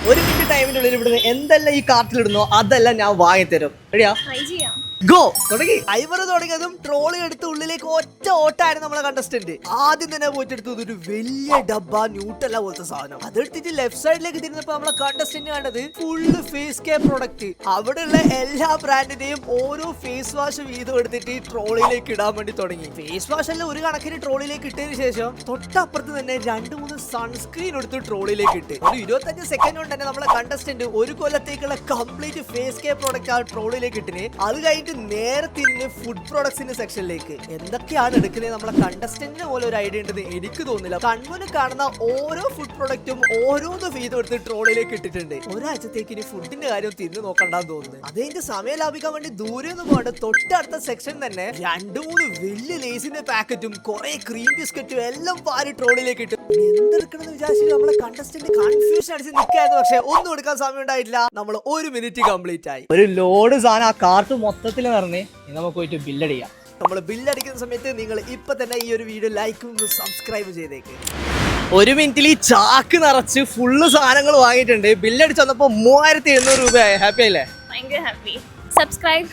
1 minute ടൈമിനുള്ളിൽ ഇവിടുന്ന് എന്തെല്ലാം ഈ കാർട്ടിലിടുന്നോ അതെല്ലാം ഞാൻ വാങ്ങിത്തരും. റെഡിയാ? ഗോ. തുടങ്ങി. ഐവർ തുടങ്ങിയതും ട്രോളി എടുത്ത് ഉള്ളിലേക്ക് ഒറ്റ ഓട്ടായിരുന്നു നമ്മളെ കണ്ടസ്റ്റന്റ്. ആദ്യം തന്നെ പോയിട്ടെടുത്തത് ഒരു വലിയ ഡബ്ബ ന്യൂട്ടല്ല പോലത്തെ സാധനം. അതെടുത്തിട്ട് ലെഫ്റ്റ് സൈഡിലേക്ക് തിരിഞ്ഞപ്പോ നമ്മളെ കണ്ടസ്റ്റന്റ് കണ്ടത് ഫുള്ള് ഫേസ് കെയർ പ്രൊഡക്റ്റ്. അവിടെയുള്ള എല്ലാ ബ്രാൻഡിന്റെയും ഓരോ ഫേസ് വാഷ് വീതം എടുത്തിട്ട് ഈ ട്രോളിയിലേക്ക് ഇടാൻ വേണ്ടി തുടങ്ങി. ഫേസ് വാഷ് എല്ലാം ഒരു കണക്കിന് ട്രോളിയിലേക്ക് ഇട്ടതിന് ശേഷം തൊട്ടപ്പുറത്ത് തന്നെ 2-3 സൺസ്ക്രീൻ എടുത്ത് ട്രോളിയിലേക്ക് ഇട്ട് ഒരു 25 സെക്കൻഡ് കൊണ്ട് തന്നെ നമ്മളെ കണ്ടസ്റ്റന്റ് ഒരു കൊല്ലത്തേക്കുള്ള കംപ്ലീറ്റ് ഫേസ് കെയർ പ്രൊഡക്റ്റ് ആ ട്രോളിയിലേക്ക് ഇട്ടിന്. അത് കഴിഞ്ഞിട്ട് നേരെ തിരിഞ്ഞ് ഫുഡ് പ്രോഡക്ട്സിന്റെ സെക്ഷനിലേക്ക്. എന്തൊക്കെയാണ് എടുക്കുന്നത് നമ്മളെ കണ്ടസ്റ്റന്റിന് പോലെ ഒരു ഐഡിയ ഉണ്ടെന്ന് എനിക്ക് തോന്നുന്നില്ല. കൺമുന്നിൽ കാണുന്ന ഓരോ ഫുഡ് പ്രൊഡക്റ്റും ഓരോന്ന് വീതം എടുത്ത് ട്രോളിയിലേക്ക് ഇട്ടിട്ടുണ്ട്. ഒരാഴ്ചത്തേക്ക് ഇനി ഫുഡിന്റെ കാര്യം തിരിഞ്ഞു നോക്കണ്ടെന്ന് തോന്നുന്നു. അതിന്റെ സമയം ലാഭിക്കാൻ വേണ്ടി ദൂരെ ഒന്നും പോകണ്ട. തൊട്ടടുത്ത സെക്ഷൻ തന്നെ 2-3 വലിയ ലേസിന്റെ പാക്കറ്റും കുറെ ക്രീം ബിസ്ക്കറ്റും എല്ലാം പാരി ട്രോളിയിലേക്ക് ഇട്ടു. എന്തെടുക്കണം വിചാരിച്ചിട്ട് നമ്മളെ കണ്ടസ്റ്റന്റ് കൺഫ്യൂഷൻ അടിച്ച് നിൽക്കായിരുന്നു. പക്ഷെ ഒന്നും എടുക്കാൻ സമയം ഉണ്ടായിട്ടില്ല. നമ്മൾ 1 മിനിറ്റ് കംപ്ലീറ്റ് ആയി. ഒരു ലോഡ് സാധനം ആ കാർട്ട് മൊത്തത്തിൽ നിറഞ്ഞ് നമുക്ക് പോയിട്ട് ബില്ലടിയാം. നമ്മൾ ബില്ലടിക്കുന്ന സമയത്ത് നിങ്ങൾ ഇപ്പൊ തന്നെ ഈ ഒരു വീഡിയോ ലൈക്കും സബ്സ്ക്രൈബ് ചെയ്തേക്ക്. 1 മിനിറ്റിൽ ഈ ചാക്ക് നിറച്ച് ഫുള്ള് സാധനങ്ങൾ വാങ്ങിയിട്ടുണ്ട്. ബില്ലടിച്ച് വന്നപ്പോ 3700 രൂപയായി. ഹാപ്പി ആയില്ലേ? ഭയങ്കര ഹാപ്പി. സബ്സ്ക്രൈബ്.